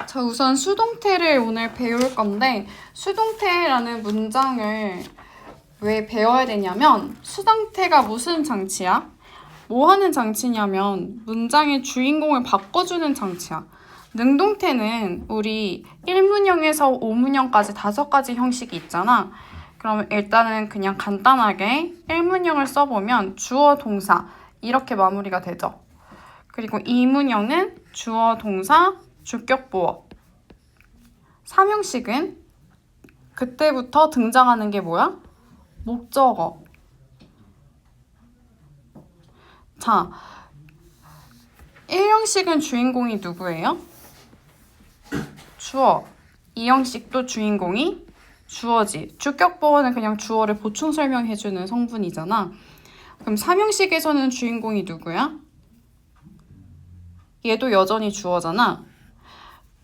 자, 우선 수동태를 오늘 배울 건데 수동태라는 문장을 왜 배워야 되냐면 수동태가 무슨 장치야? 뭐 하는 장치냐면 문장의 주인공을 바꿔주는 장치야. 능동태는 우리 1문형에서 5문형까지 5가지 형식이 있잖아. 그러면 일단은 그냥 간단하게 1문형을 써보면 주어, 동사 이렇게 마무리가 되죠. 그리고 2문형은 주어, 동사, 주격, 보어. 3형식은 그때부터 등장하는 게 뭐야? 목적어. 자, 1형식은 주인공이 누구예요? 주어. 2형식도 주인공이 주어지. 주격 보어는 그냥 주어를 보충 설명해주는 성분이잖아. 그럼 3형식에서는 주인공이 누구야? 얘도 여전히 주어잖아.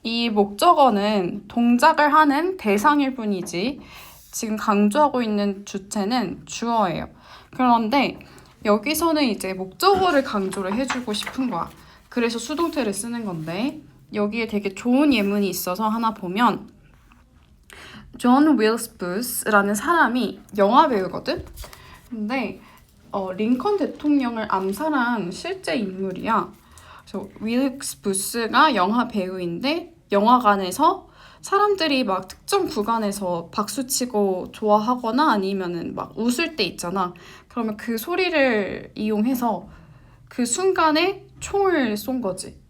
이 목적어는 동작을 하는 대상일 뿐이지 지금 강조하고 있는 주체는 주어예요. 그런데 여기서는 이제 목적어를 강조를 해주고 싶은 거야. 그래서 수동태를 쓰는 건데 여기에 되게 좋은 예문이 있어서 하나 보면 존 윌스 부스라는 사람이 영화 배우거든? 근데 링컨 대통령을 암살한 실제 인물이야. 그래서 윌스 부스가 영화 배우인데 영화관에서 사람들이 막 특정 구간에서 박수치고 좋아하거나 아니면은 막 웃을 때 있잖아. 그러면 그 소리를 이용해서 그 순간에 총을 쏜 거지.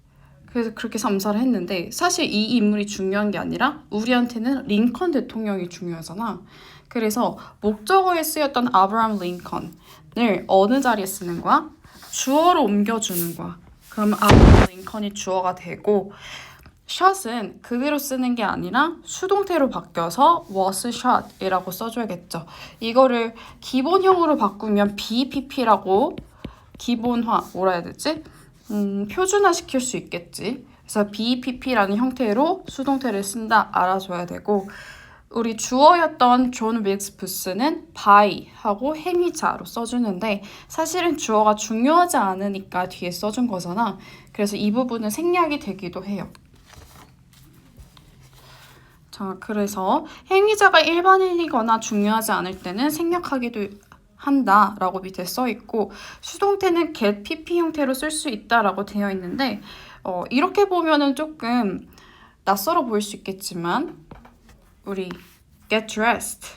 그래서 그렇게 암살을 했는데 사실 이 인물이 중요한 게 아니라 우리한테는 링컨 대통령이 중요하잖아. 그래서 목적어에 쓰였던 아브라함 링컨을 어느 자리에 쓰는 거야? 주어로 옮겨주는 거야. 그러면 아브라함 링컨이 주어가 되고 shot은 그대로 쓰는 게 아니라 수동태로 바뀌어서 was shot이라고 써줘야겠죠. 이거를 기본형으로 바꾸면 BPP라고 기본화, 뭐라 해야 되지? 표준화 시킬 수 있겠지. 그래서 BPP라는 형태로 수동태를 쓴다 알아줘야 되고 우리 주어였던 존 윌스 부스는 by 하고 행위자로 써주는데 사실은 주어가 중요하지 않으니까 뒤에 써준 거잖아. 그래서 이 부분은 생략이 되기도 해요. 자, 그래서 행위자가 일반인이거나 중요하지 않을 때는 생략하기도 한다라고 밑에 써 있고 수동태는 get pp 형태로 쓸 수 있다라고 되어 있는데 이렇게 보면은 조금 낯설어 보일 수 있겠지만 우리 get dressed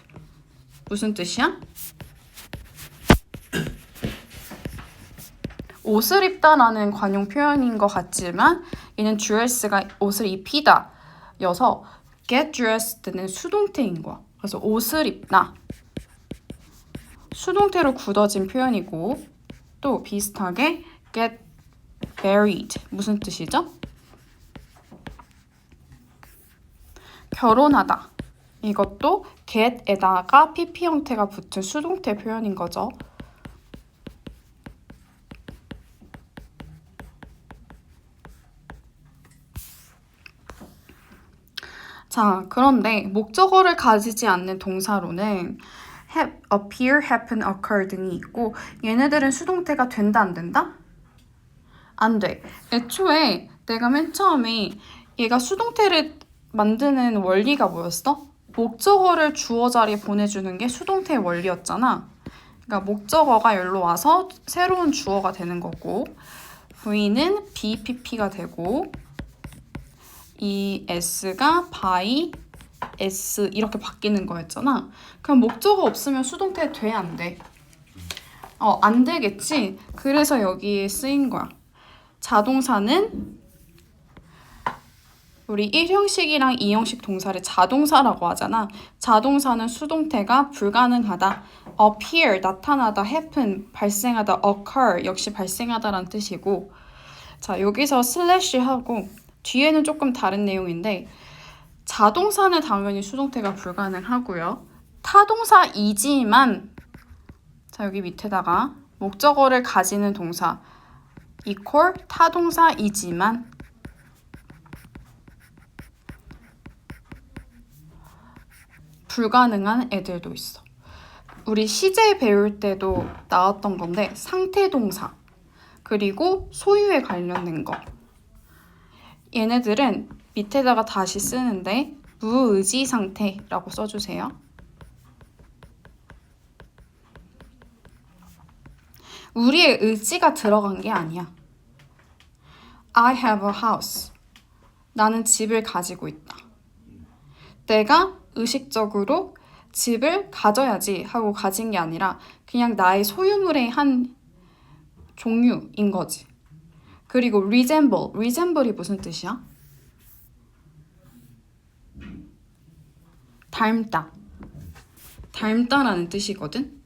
무슨 뜻이야? 옷을 입다라는 관용 표현인 것 같지만 얘는 dress가 옷을 입히다 여서 get dressed는 수동태인 거야. 그래서 옷을 입다. 수동태로 굳어진 표현이고 또 비슷하게 get married 무슨 뜻이죠? 결혼하다. 이것도 get에다가 pp 형태가 붙은 수동태 표현인 거죠. 자, 그런데 목적어를 가지지 않는 동사로는 appear, happen, occur 등이 있고 얘네들은 수동태가 된다 안 된다? 안 돼. 애초에 내가 맨 처음에 얘가 수동태를 만드는 원리가 뭐였어? 목적어를 주어 자리에 보내주는 게 수동태의 원리였잖아. 그러니까 목적어가 여기로 와서 새로운 주어가 되는 거고 V는 BPP가 되고 이 S가 by S 이렇게 바뀌는 거였잖아. 그럼 목적어 없으면 수동태 돼? 안 돼? 안 되겠지? 그래서 여기에 쓰인 거야. 자동사는 우리 1형식이랑 2형식 동사를 자동사라고 하잖아. 자동사는 수동태가 불가능하다. appear, 나타나다, happen, 발생하다, occur, 역시 발생하다라는 뜻이고 자, 여기서 슬래시 하고 뒤에는 조금 다른 내용인데 자동사는 당연히 수동태가 불가능하고요. 타동사이지만 자, 여기 밑에다가 목적어를 가지는 동사 equal 타동사이지만 불가능한 애들도 있어. 우리 시제 배울 때도 나왔던 건데 상태동사 그리고 소유에 관련된 거 얘네들은 밑에다가 다시 쓰는데 무의지 상태라고 써주세요. 우리의 의지가 들어간 게 아니야. I have a house. 나는 집을 가지고 있다. 내가 의식적으로 집을 가져야지 하고 가진 게 아니라 그냥 나의 소유물의 한 종류인 거지. 그리고 resemble이 무슨 뜻이야? 닮다라는 뜻이거든.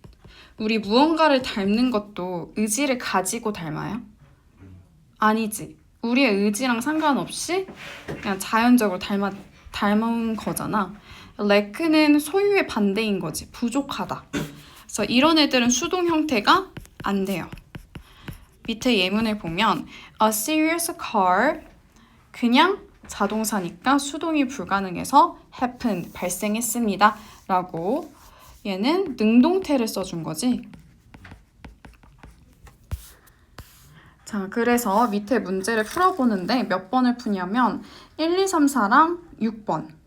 우리 무언가를 닮는 것도 의지를 가지고 닮아요? 아니지. 우리의 의지랑 상관없이 그냥 자연적으로 닮은 거잖아. lack는 소유의 반대인 거지. 부족하다. 그래서 이런 애들은 수동 형태가 안 돼요. 밑에 예문을 보면 a serious car 그냥 자동사니까 수동이 불가능해서 happened 발생했습니다 라고 얘는 능동태를 써준 거지. 자, 그래서 밑에 문제를 풀어보는데 몇 번을 푸냐면 1, 2, 3, 4랑 6번.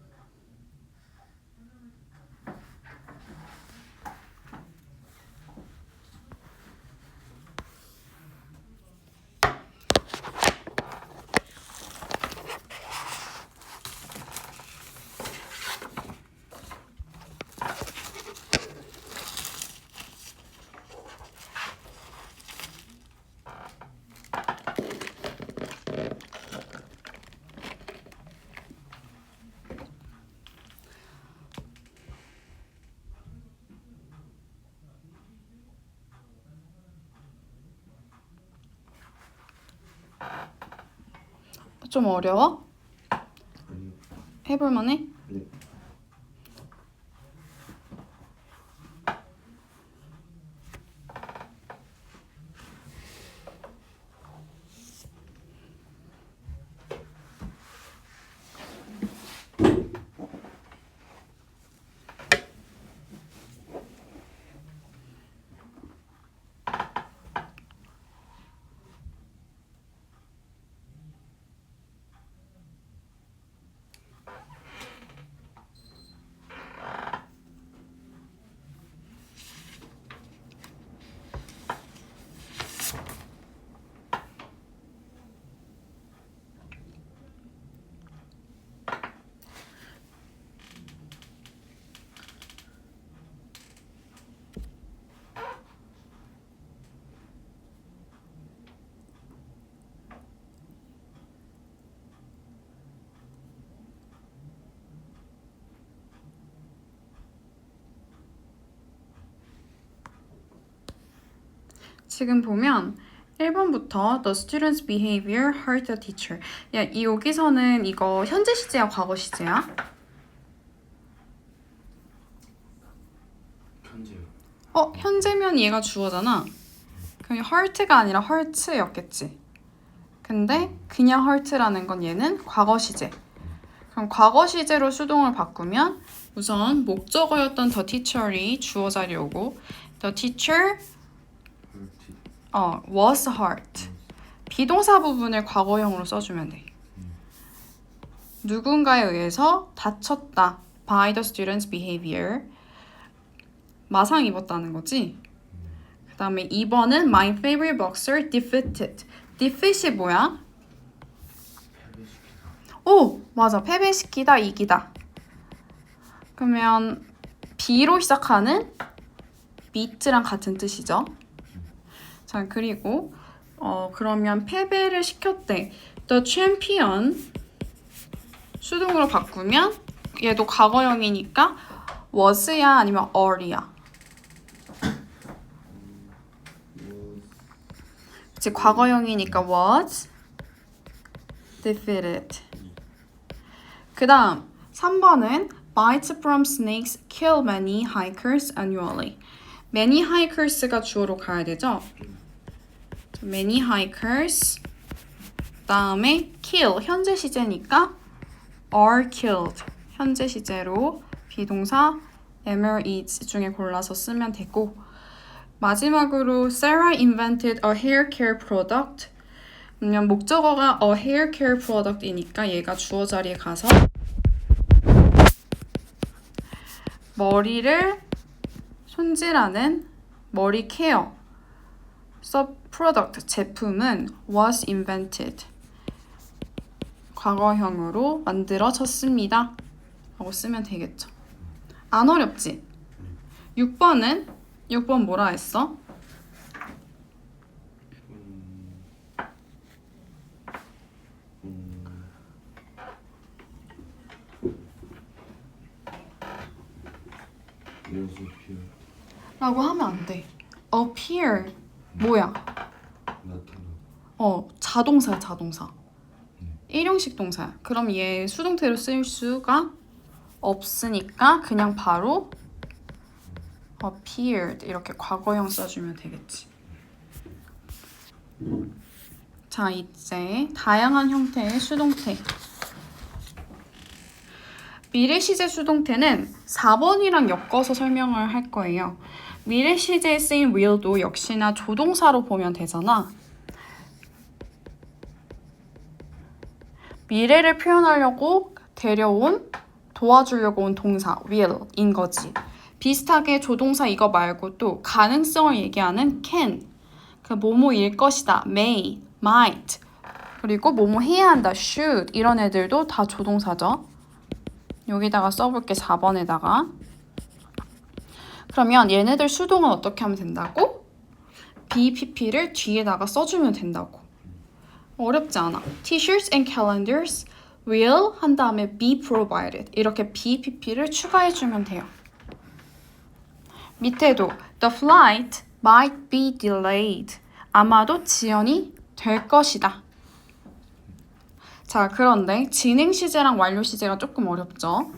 좀 어려워? 해볼만해? 네. 지금 보면 1번부터 The student's behavior hurt the teacher. 야, 여기서는 이거 현재 시제야, 과거 시제야? 현재요. 현재면 얘가 주어잖아. 그럼 hurt가 아니라 hurt였겠지. 근데 그냥 hurt라는 건 얘는 과거 시제. 그럼 과거 시제로 수동을 바꾸면 우선 목적어였던 the teacher이 주어 자리에 오고 the teacher was hurt. 비동사 부분을 과거형으로 써주면 돼. 누군가에 의해서 다쳤다. by the student's behavior. 마상 입었다는 거지. 그 다음에 2번은 my favorite boxer defeated. defeat이 뭐야? 오! 맞아. 패배시키다, 이기다. 그러면 B로 시작하는 beat랑 같은 뜻이죠. 자, 그리고 그러면 패배를 시켰대. The champion 수동으로 바꾸면 얘도 과거형이니까 was야 아니면 are야. 그치, 과거형이니까 was defeated. 그 다음 3번은 bites from snakes kill many hikers annually. many hikers가 주어로 가야 되죠? many hikers 다음에 kill 현재 시제니까 are killed 현재 시제로 비동사 am, is 중에 골라서 쓰면 되고 마지막으로 Sarah invented a hair care product. 그러면 목적어가 a hair care product이니까 얘가 주어 자리에 가서 머리를 손질하는 머리 케어 프로덕트 제품은 was invented 과거형으로 만들어졌습니다 라고 쓰면 되겠죠. 안 어렵지? 6번 뭐라 했어? 라고 하면 안 돼. appear 뭐야? 나타나. 자동사야 자동사. 일용식 동사야. 그럼 얘 수동태로 쓸 수가 없으니까 그냥 바로 appeared 이렇게 과거형 써주면 되겠지. 자, 이제 다양한 형태의 수동태. 미래 시제 수동태는 4번이랑 엮어서 설명을 할 거예요. 미래 시제에 쓰인 will도 역시나 조동사로 보면 되잖아. 미래를 표현하려고 도와주려고 온 동사 will인 거지. 비슷하게 조동사 이거 말고 또 가능성을 얘기하는 can, 그 뭐뭐일 것이다, may, might, 그리고 뭐뭐 해야 한다, should 이런 애들도 다 조동사죠. 여기다가 써볼게 4번에다가. 그러면 얘네들 수동은 어떻게 하면 된다고? BPP를 뒤에다가 써주면 된다고. 어렵지 않아. T-shirts and calendars will 한 다음에 be provided 이렇게 BPP를 추가해주면 돼요. 밑에도 the flight might be delayed 아마도 지연이 될 것이다. 자, 그런데 진행 시제랑 완료 시제가 조금 어렵죠.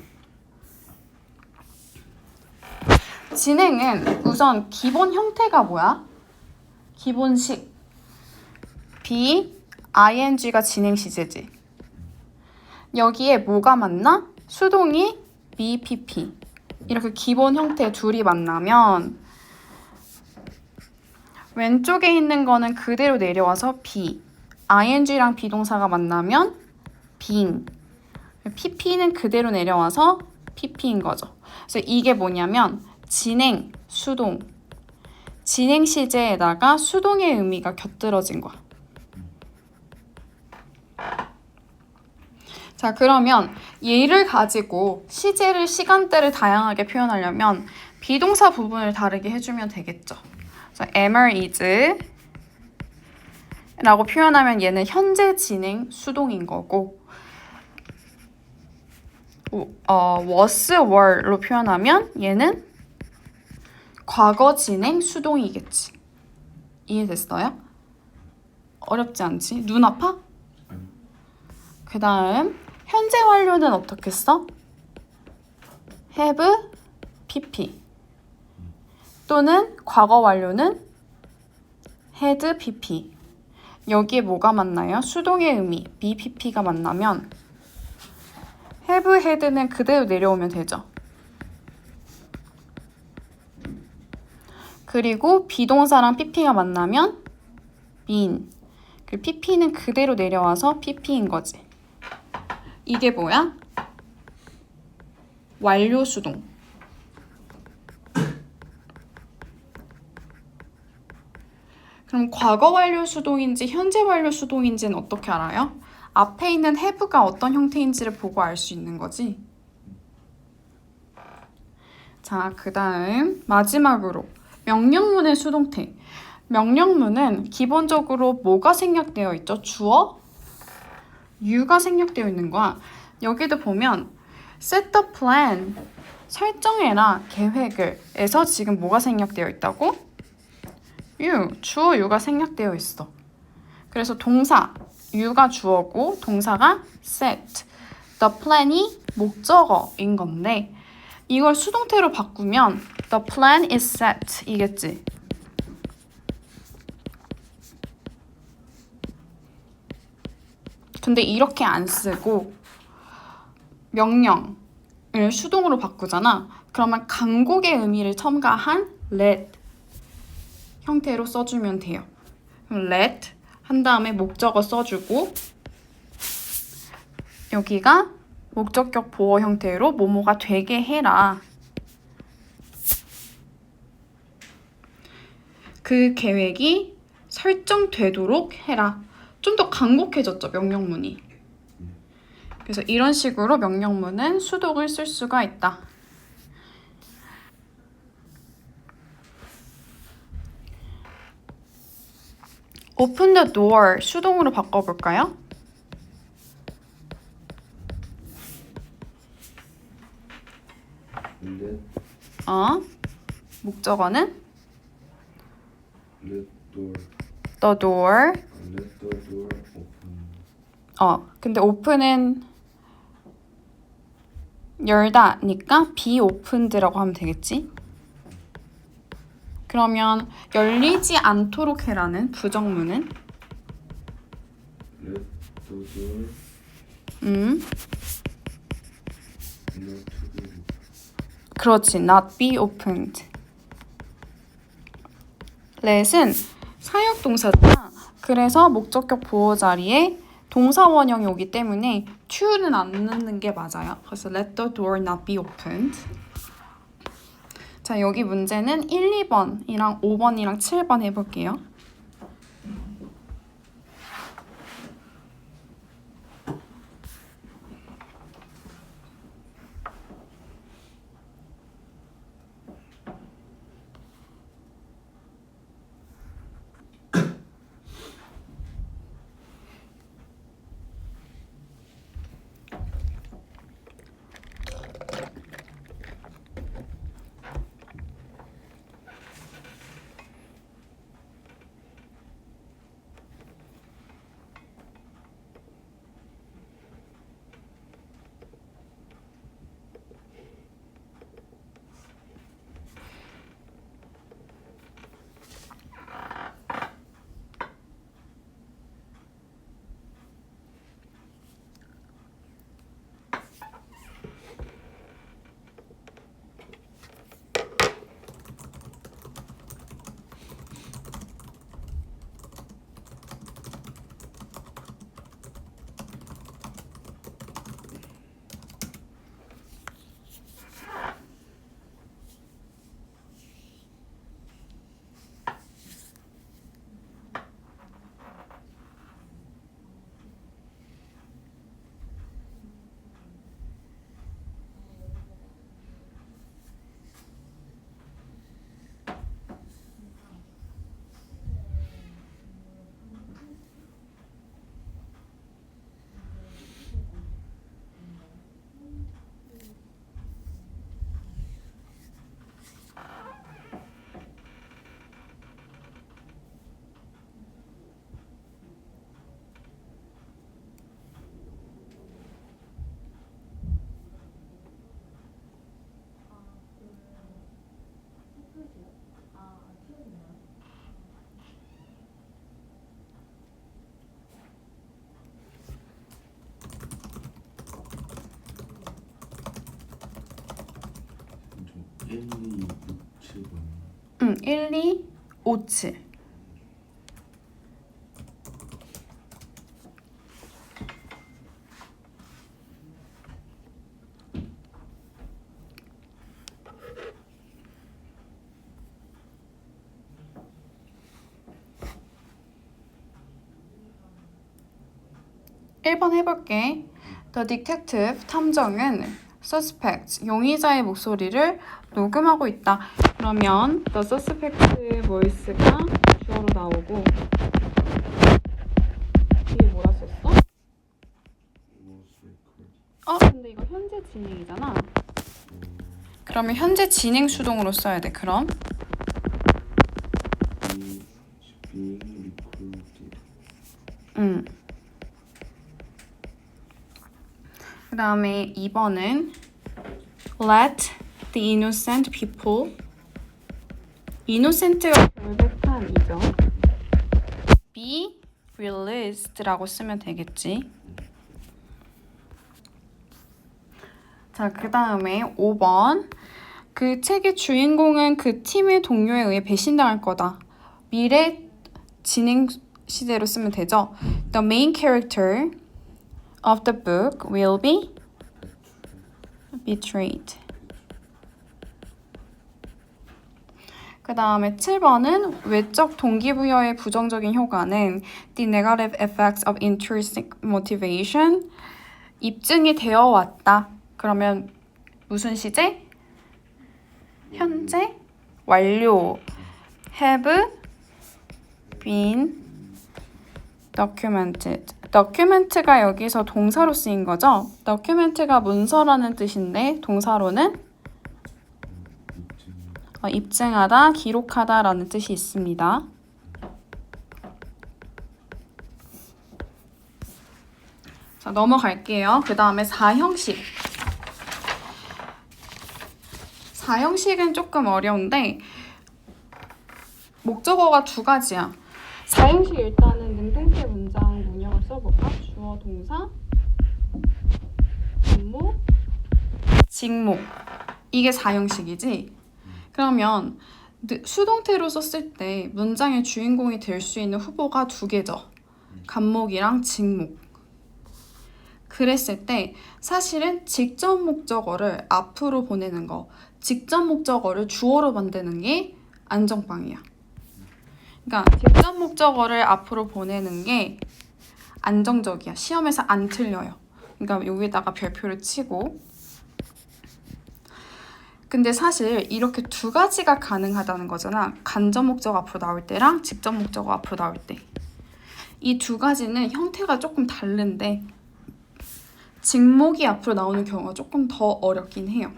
진행은 우선 기본 형태가 뭐야? 기본식 be, ing가 진행 시제지. 여기에 뭐가 맞나? 수동이 BPP 이렇게 기본 형태 둘이 만나면 왼쪽에 있는 거는 그대로 내려와서 be, ing랑 비동사가 만나면 being, pp는 그대로 내려와서 pp인 거죠. 그래서 이게 뭐냐면 진행, 수동, 진행 시제에다가 수동의 의미가 곁들어진 거야. 자, 그러면 얘를 가지고 시제를, 시간대를 다양하게 표현하려면 비동사 부분을 다르게 해주면 되겠죠. 그래서 am, is 라고 표현하면 얘는 현재 진행 수동인 거고 was, were로 표현하면 얘는 과거 진행 수동이겠지. 이해됐어요? 어렵지 않지? 눈 아파? 그 다음 현재 완료는 어떻게 써? have, pp 또는 과거 완료는 had, pp 여기에 뭐가 맞나요? 수동의 의미 BPP가 만나면 have, had는 그대로 내려오면 되죠. 그리고 비동사랑 pp가 만나면 been 그리고 pp는 그대로 내려와서 pp인 거지. 이게 뭐야? 완료 수동. 그럼 과거 완료 수동인지 현재 완료 수동인지는 어떻게 알아요? 앞에 있는 have가 어떤 형태인지를 보고 알 수 있는 거지. 자, 그 다음 마지막으로 명령문의 수동태. 명령문은 기본적으로 뭐가 생략되어 있죠? 주어? you가 생략되어 있는 거야. 여기도 보면 set the plan, 설정해라 계획을 에서 지금 뭐가 생략되어 있다고? you, 주어 you가 생략되어 있어. 그래서 동사 you가 주어고 동사가 set, the plan이 목적어인 건데 이걸 수동태로 바꾸면 the plan is set 이겠지. 근데 이렇게 안 쓰고 명령을 수동으로 바꾸잖아. 그러면 강곡의 의미를 첨가한 let 형태로 써주면 돼요. 그럼 let 한 다음에 목적어 써주고 여기가 목적격 보어 형태로 뭐뭐가 되게 해라. 그 계획이 설정되도록 해라. 좀 더 간곡해졌죠, 명령문이. 그래서 이런 식으로 명령문은 수동을 쓸 수가 있다. Open the door 수동으로 바꿔볼까요? Let 목적어는 let door the door. let the door open. 근데 open은 열다니까 be opened라고 하면 되겠지? 그러면 열리지 않도록 해라는 부정문은 Let the door not to be open. 그렇지, not be opened. let은 사역동사잖아. 그래서 목적격 보호 자리에 동사 원형이 오기 때문에 to는 안 넣는 게 맞아요. 그래서 let the door not be opened. 자, 여기 문제는 1, 2번이랑 5번이랑 7번 해볼게요. 좀 1, 2, 6, 7번. 1, 2, 5, 7. (1번) 해볼게. The detective, 탐정은 suspect, 용의자의 목소리를 녹음하고 있다. 그러면 the suspect의 voice가 주어로 나오고 뒤에 뭐라 썼어? Was recorded. 근데 이거 현재 진행이잖아. 그러면 현재 진행 수동으로 써야 돼. 그럼 Being recorded. 그 다음에 2번은 let the innocent people, innocent가 결백한이죠. be released라고 쓰면 되겠지. 자, 그 다음에 5번. 그 책의 주인공은 그 팀의 동료에 의해 배신당할 거다. 미래 진행 시제로 쓰면 되죠. The main character of the book will be betrayed. 그 다음에 7번은 외적 동기부여의 부정적인 효과는 the negative effects of intrinsic motivation. 입증이 되어 왔다. 그러면 무슨 시제? 현재 완료. have been documented. document가 여기서 동사로 쓰인 거죠. document가 문서라는 뜻인데 동사로는 입증하다, 기록하다라는 뜻이 있습니다. 자, 넘어갈게요. 그 다음에 4형식. 4형식은 조금 어려운데 목적어가 두 가지야. 4형식 일단은 능동태 문장 문형을 써볼까? 주어, 동사, 분모, 직목. 이게 4형식이지? 그러면 수동태로 썼을 때 문장의 주인공이 될 수 있는 후보가 두 개죠. 간목이랑 직목. 그랬을 때 사실은 직접 목적어를 앞으로 보내는 거, 직접 목적어를 주어로 만드는 게 안정빵이야. 그러니까 직접 목적어를 앞으로 보내는 게 안정적이야. 시험에서 안 틀려요. 그러니까 여기다가 별표를 치고. 근데 사실 이렇게 두 가지가 가능하다는 거잖아. 간접 목적 앞으로 나올 때랑 직접 목적 앞으로 나올 때. 이 두 가지는 형태가 조금 다른데 직목이 앞으로 나오는 경우가 조금 더 어렵긴 해요.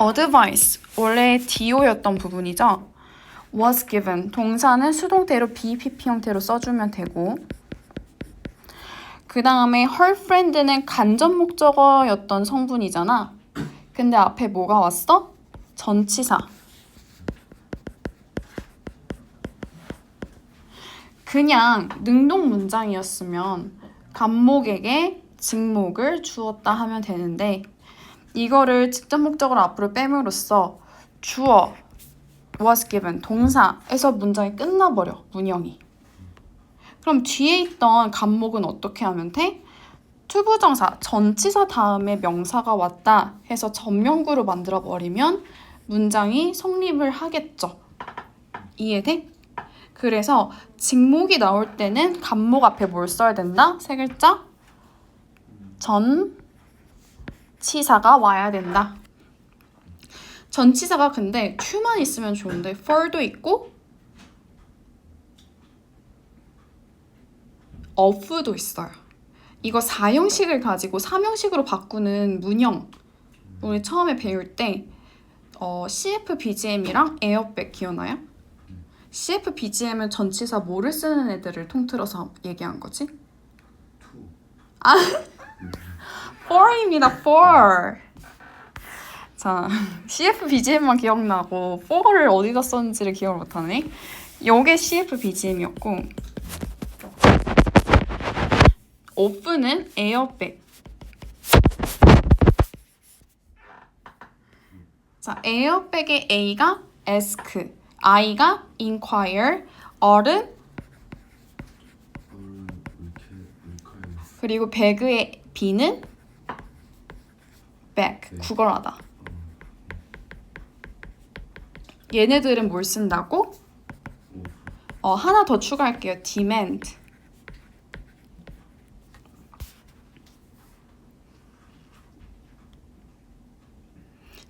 advice, 원래 do였던 부분이죠. was given, 동사는 수동태로 BPP 형태로 써주면 되고 그 다음에 her friend는 간접 목적어였던 성분이잖아. 근데 앞에 뭐가 왔어? 전치사. 그냥 능동 문장이었으면 간목에게 직목을 주었다 하면 되는데 이거를 직접 목적으로 앞으로 빼므로써 주어, was given, 동사에서 문장이 끝나버려, 문형이. 그럼 뒤에 있던 간목은 어떻게 하면 돼? 투부정사, 전치사 다음에 명사가 왔다 해서 전명구로 만들어버리면 문장이 성립을 하겠죠. 이해돼? 그래서 직목이 나올 때는 간목 앞에 뭘 써야 된다? 세 글자? 전치사가 와야 된다. 전치사가 근데 to만 있으면 좋은데 for도 있고 of도 있어요. 이거 4형식을 가지고 3형식으로 바꾸는 문형 우리 처음에 배울 때 CF BGM이랑 에어백 기억나요? CF BGM은 전치사 뭐를 쓰는 애들을 통틀어서 얘기한 거지? 아, for입니다. for. 자, CF BGM만 기억나고 for를 어디다 썼는지를 기억을 못하네. 요게 CF BGM이었고 off는 에어백. 자, 에어백의 A가 ask, I가 inquire, R은 그리고 배그의 B는 back, 구걸하다. 얘네들은 뭘 쓴다고? 하나 더 추가할게요. demand.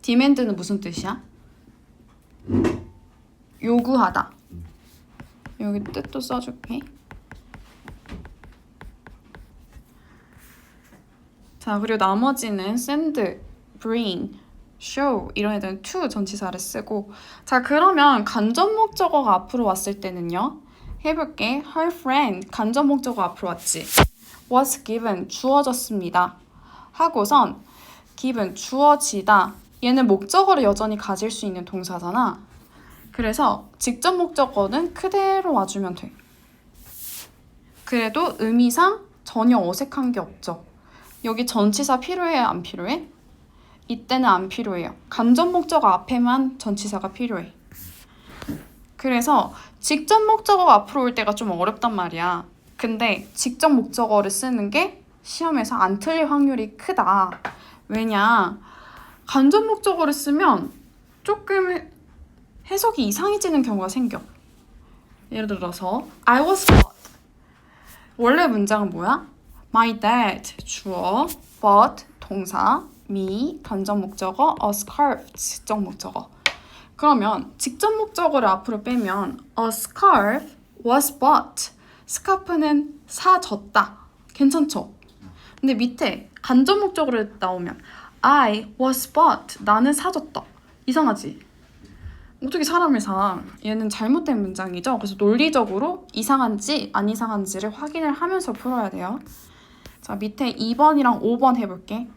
demand는 무슨 뜻이야? 요구하다. 여기 뜻도 써줄게. 자, 그리고 나머지는 send, bring, show 이런 애들은 to 전치사를 쓰고. 자, 그러면 간접 목적어가 앞으로 왔을 때는요. 해볼게. her friend 간접 목적어 앞으로 왔지. was given 주어졌습니다. 하고선 given 주어지다. 얘는 목적어를 여전히 가질 수 있는 동사잖아. 그래서 직접 목적어는 그대로 와주면 돼. 그래도 의미상 전혀 어색한 게 없죠. 여기 전치사 필요해요? 안 필요해? 이때는 안 필요해요. 간접 목적어 앞에만 전치사가 필요해. 그래서 직접 목적어가 앞으로 올 때가 좀 어렵단 말이야. 근데 직접 목적어를 쓰는 게 시험에서 안 틀릴 확률이 크다. 왜냐? 간접 목적어를 쓰면 조금 해석이 이상해지는 경우가 생겨. 예를 들어서 I was bought. 원래 문장은 뭐야? My dad 주어, bought 동사, me 간접 목적어, a scarf 직접 목적어. 그러면 직접 목적어를 앞으로 빼면 a scarf was bought. 스카프는 사졌다. 괜찮죠? 근데 밑에 간접 목적어로 나오면 I was bought. 나는 사졌다. 이상하지? 어떻게 사람을 사? 얘는 잘못된 문장이죠. 그래서 논리적으로 이상한지 안 이상한지를 확인을 하면서 풀어야 돼요. 자, 밑에 2번이랑 5번 해볼게.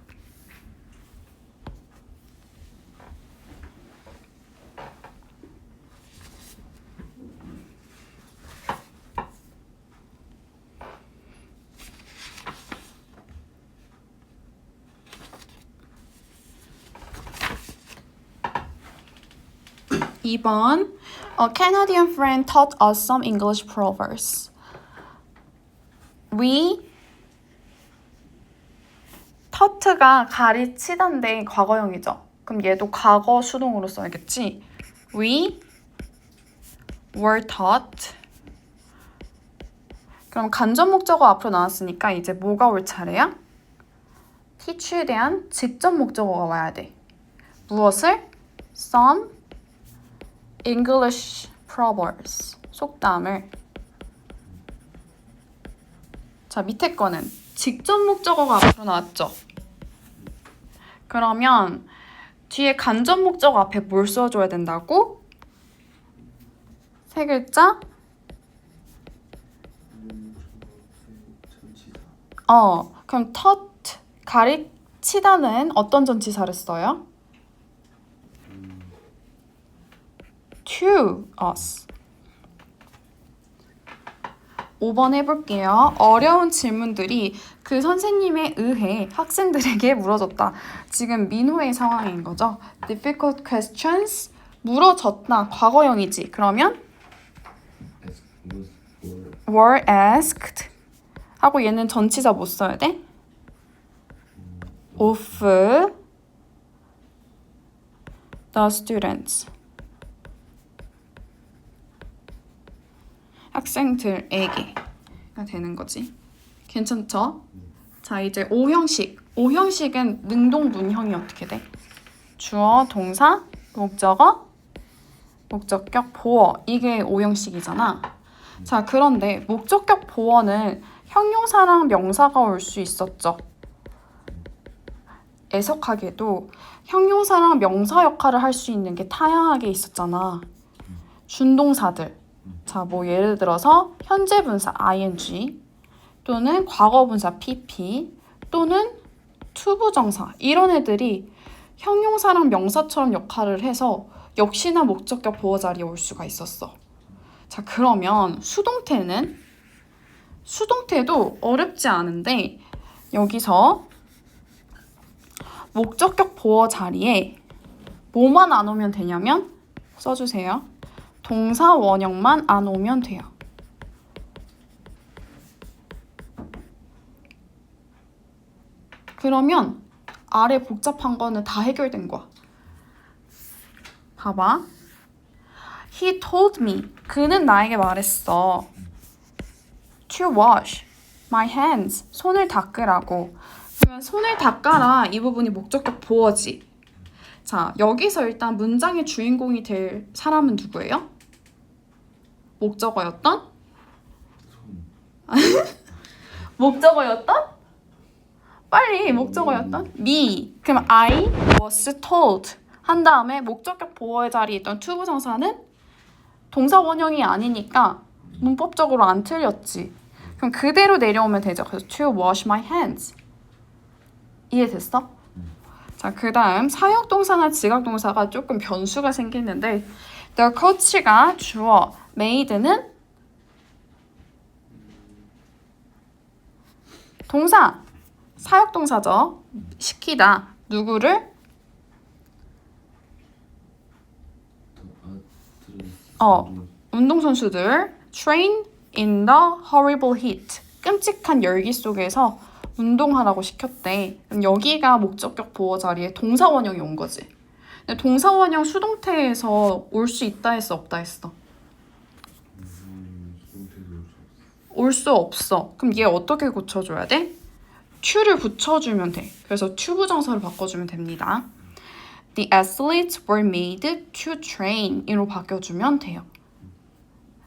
(2번) A Canadian friend taught us some English proverbs. taught,가 가르치다인데 과거형이죠. 그럼 얘도 과거 수동으로 써야겠지. We were taught. 그럼 간접 목적어 앞으로 나왔으니까 이제 뭐가 올 차례야? teach에 대한 직접 목적어가 와야 돼. 무엇을? some English proverbs. 속담을. 자, 밑에 거는 직접 목적어가 앞으로 나왔죠. 그러면 뒤에 간접 목적어 앞에 뭘 써줘야 된다고? 세 글자? 그럼 taught, 가르치다는 어떤 전치사를 써요? to us. 5번 해볼게요. 어려운 질문들이 그 선생님에 의해 학생들에게 물어졌다. 지금 민호의 상황인 거죠. Difficult questions. 물어졌다. 과거형이지. 그러면 were asked. 하고 얘는 전치사 못 써야 돼? of the students. 학생들에게가 되는 거지. 괜찮죠? 자, 이제 5형식. 5형식은 능동문형이 어떻게 돼? 주어, 동사, 목적어, 목적격, 보어. 이게 5형식이잖아. 자, 그런데 목적격 보어는 형용사랑 명사가 올 수 있었죠. 애석하게도 형용사랑 명사 역할을 할 수 있는 게 다양하게 있었잖아. 준동사들. 자, 뭐 예를 들어서 현재 분사 ing 또는 과거 분사 pp 또는 투부정사 이런 애들이 형용사랑 명사처럼 역할을 해서 역시나 목적격 보어 자리에 올 수가 있었어. 자, 그러면 수동태는? 수동태도 어렵지 않은데 여기서 목적격 보어 자리에 뭐만 안 오면 되냐면 써주세요. 동사 원형만 안 오면 돼요. 그러면 아래 복잡한 거는 다 해결된 거야. 봐봐. He told me. 그는 나에게 말했어. To wash my hands. 손을 닦으라고. 그러면 손을 닦아라. 이 부분이 목적격 보어지. 자, 여기서 일단 문장의 주인공이 될 사람은 누구예요? 목적어였던? 목적어였던? 빨리 목적어였던? me. 그럼 I was told 한 다음에 목적격 보어의 자리에 있던 투부정사는 동사 원형이 아니니까 문법적으로 안 틀렸지. 그럼 그대로 내려오면 되죠. 그래서 to wash my hands. 이해됐어? 자, 그 다음 사역동사나 지각동사가 조금 변수가 생기는데 the coach가 주어, made는 동사, 사역동사죠. 시키다. 누구를? 운동선수들 train in the horrible heat. 끔찍한 열기 속에서 운동하라고 시켰대. 그럼 여기가 목적격 보어 자리에 동사 원형이 온 거지. 근데 동사 원형 수동태에서 올 수 있다 했어, 없다 했어? 수동태도 올 수 없어. 그럼 얘 어떻게 고쳐줘야 돼? to를 붙여주면 돼. 그래서 to 부정사로 바꿔주면 됩니다. The athletes were made to train 이로 바꿔주면 돼요.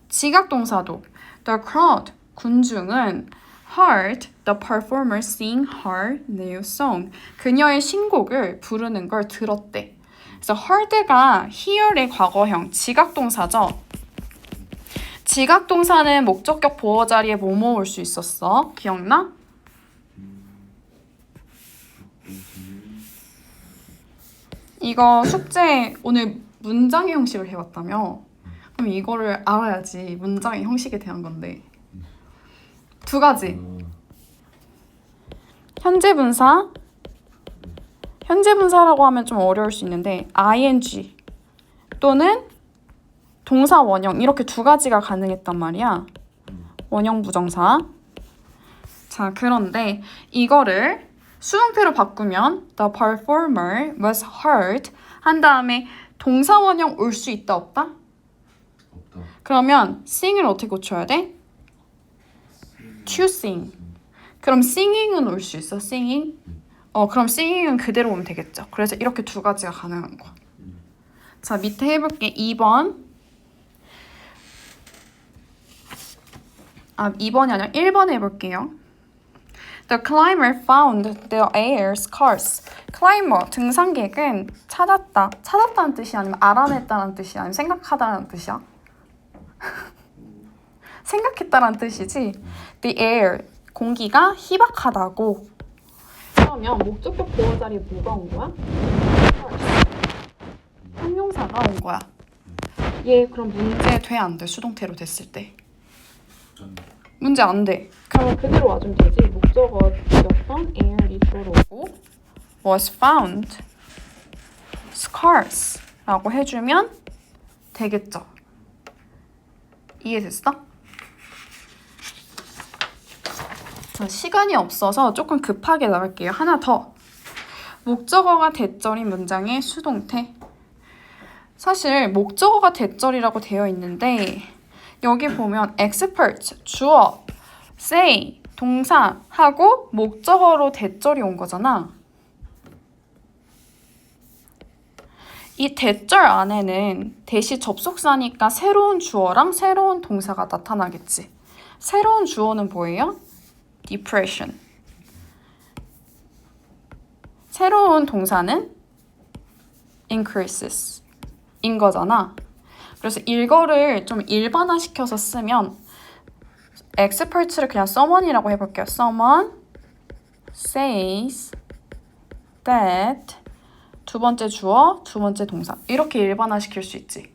지각동사도 The crowd, 군중은 heard the performer sing her new song. 그녀의 신곡을 부르는 걸 들었대. 그래서 heard가 hear의 과거형 지각동사죠. 지각동사는 목적격 보어 자리에 뭐뭐 올 수 있었어? 기억나? 이거 숙제 오늘 문장의 형식을 해왔다며? 그럼 이거를 알아야지 문장의 형식에 대한 건데. 두 가지. 현재 분사. 현재 분사라고 하면 좀 어려울 수 있는데 ing 또는 동사 원형 이렇게 두 가지가 가능했단 말이야. 원형 부정사. 자, 그런데 이거를 수동태로 바꾸면 the performer was heard 한 다음에 동사 원형 올 수 있다 없다? 없다. 그러면 sing을 어떻게 고쳐야 돼? to sing. 그럼 singing은 올 수 있어? singing? 그럼 singing은 그대로 오면 되겠죠. 그래서 이렇게 두 가지가 가능한 거야. 자, 밑에 해볼게. 2번. 2번이 아니라 1번 해볼게요. The climber found the air scarce. climber, 등산객은 찾았다. 찾았다는 뜻이 아니면 알아냈다는 뜻이 아니면 생각하다는 뜻이야? 생각했다는 뜻이지. The air, 공기가 희박하다고. 그러면 목적격 보어 자리에 뭐가 온 거야? 형용사가 온 거야. 얘 그럼 문제 돼 안 돼? 수동태로 됐을 때. 문제 안 돼. 그럼 그대로 와주면 되지. 목적어였던 air이 들어오고 was found scarce 라고 해주면 되겠죠. 이해됐어? 자, 시간이 없어서 조금 급하게 나갈게요. 하나 더. 목적어가 대절인 문장의 수동태. 사실 목적어가 대절이라고 되어 있는데 여기 보면 expert, 주어, say, 동사 하고 목적어로 대절이 온 거잖아. 이 대절 안에는 대시 접속사니까 새로운 주어랑 새로운 동사가 나타나겠지. 새로운 주어는 뭐예요? depression. 새로운 동사는 increases 인 거잖아. 그래서 이거를 좀 일반화시켜서 쓰면 expert를 그냥 someone이라고 해볼게요. someone says that 두 번째 주어, 두 번째 동사 이렇게 일반화시킬 수 있지.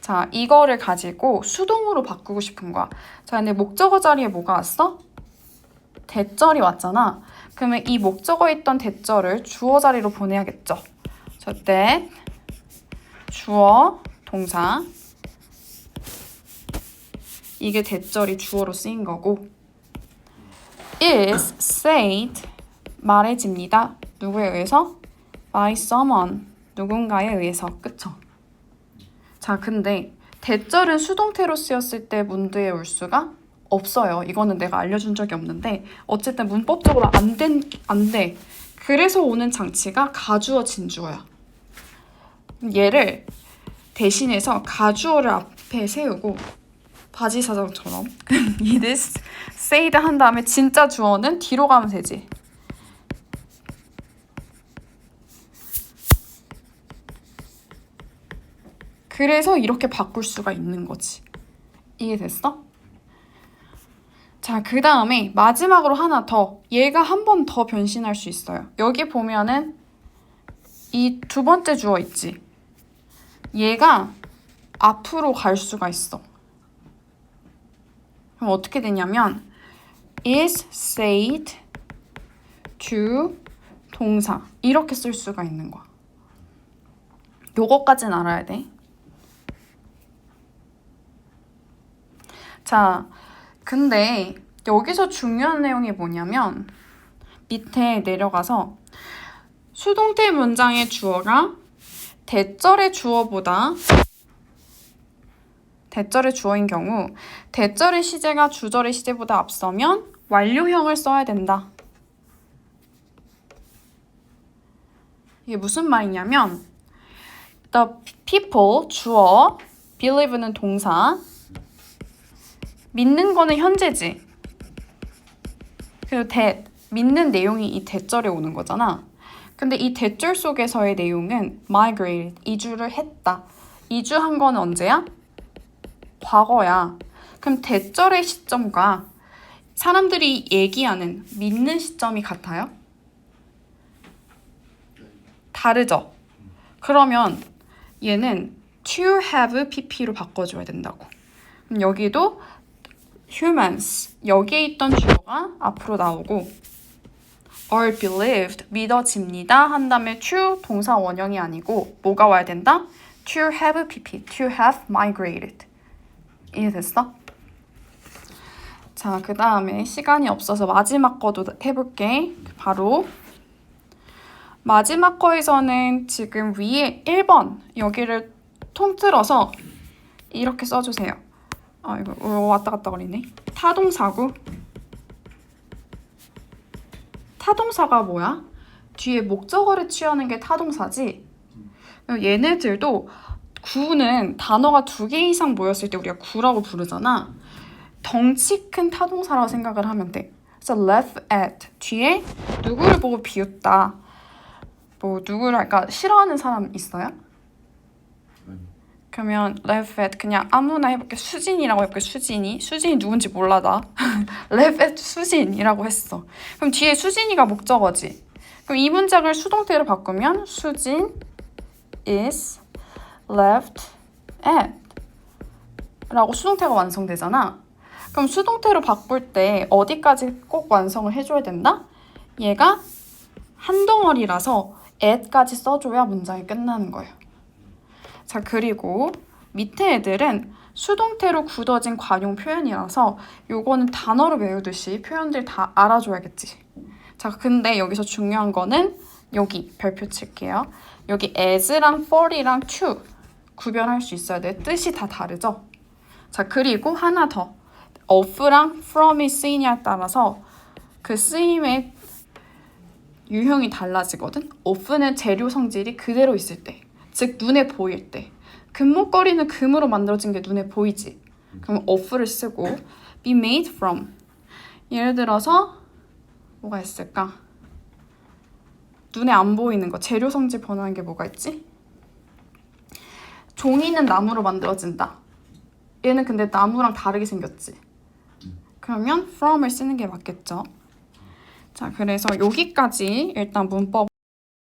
자, 이거를 가지고 수동으로 바꾸고 싶은 거야. 자, 근데 목적어 자리에 뭐가 왔어? 대절이 왔잖아. 그러면 이 목적어에 있던 대절을 주어 자리로 보내야겠죠. 자, that 주어, 동사 이게 대절이 주어로 쓰인 거고 is said 말해집니다. 누구에 의해서? by someone 누군가에 의해서. 그쵸? 자, 근데 대절은 수동태로 쓰였을 때 문제에 올 수가 없어요. 이거는 내가 알려준 적이 없는데 어쨌든 문법적으로 안 돼. 그래서 오는 장치가 가주어 진주어야. 얘를 대신해서 가주어를 앞에 세우고 바지 사장처럼 it is said 한 다음에 진짜 주어는 뒤로 가면 되지. 그래서 이렇게 바꿀 수가 있는 거지. 이해됐어? 자, 그 다음에 마지막으로 하나 더. 얘가 한 번 더 변신할 수 있어요. 여기 보면은 이 두 번째 주어 있지. 얘가 앞으로 갈 수가 있어. 그럼 어떻게 되냐면 is said to 동사 이렇게 쓸 수가 있는 거야. 요거까지는 알아야 돼. 자, 근데 여기서 중요한 내용이 뭐냐면 밑에 내려가서 수동태 문장의 주어가 대절의 주어인 경우 대절의 시제가 주절의 시제보다 앞서면 완료형을 써야 된다. 이게 무슨 말이냐면 the people 주어, believe는 동사, 믿는 거는 현재지. 그리고 믿는 내용이 이 대절에 오는 거잖아. 근데 이 대절 속에서의 내용은 migrated, 이주를 했다. 이주한 건 언제야? 과거야. 그럼 대절의 시점과 사람들이 얘기하는 믿는 시점이 같아요? 다르죠? 그러면 얘는 to have pp로 바꿔줘야 된다고. 그럼 여기도 humans, 여기에 있던 주어가 앞으로 나오고 are believed, 믿어집니다 한 다음에 to 동사 원형이 아니고 뭐가 와야 된다? to have pp, to have migrated. 이해됐어? 자, 그 다음에 시간이 없어서 마지막 거도 해볼게. 바로 마지막 거에서는 지금 위에 1번 여기를 통틀어서 이렇게 써주세요. 이거 왔다 갔다 거리네. 타동사고. 타동사가 뭐야? 뒤에 목적어를 취하는 게 타동사지. 얘네들도 구는 단어가 2개 이상 모였을 때 우리가 구라고 부르잖아. 덩치 큰 타동사라고 생각을 하면 돼. 그래서 laugh at 뒤에 누구를 보고 비웃다. 뭐 누구를 할까? 싫어하는 사람 있어요? 아니. 그러면 laugh at 그냥 아무나 해볼게. 수진이라고 해볼게. 수진이 누군지 몰라 나. laugh at 수진이라고 했어. 그럼 뒤에 수진이가 목적어지. 그럼 이 문장을 수동태로 바꾸면 수진 is laughed at 라고 수동태가 완성되잖아. 그럼 수동태로 바꿀 때 어디까지 꼭 완성을 해줘야 된다? 얘가 한 덩어리라서 at까지 써줘야 문장이 끝나는 거예요. 자, 그리고 밑에 애들은 수동태로 굳어진 관용 표현이라서 요거는 단어로 외우듯이 표현들 다 알아줘야겠지. 자, 근데 여기서 중요한 거는 여기 별표 칠게요. 여기 as랑 for이랑 to 구별할 수 있어야 돼. 뜻이 다 다르죠? 자, 그리고 하나 더. of랑 from이 쓰이냐에 따라서 그 쓰임의 유형이 달라지거든. of는 재료 성질이 그대로 있을 때, 즉 눈에 보일 때. 금목걸이는 금으로 만들어진 게 눈에 보이지. 그럼 of를 쓰고 be made from. 예를 들어서 뭐가 있을까? 눈에 안 보이는 거, 재료 성질 변화한 게 뭐가 있지? 종이는 나무로 만들어진다. 얘는 근데 나무랑 다르게 생겼지. 그러면 from을 쓰는 게 맞겠죠. 자, 그래서 여기까지 일단 문법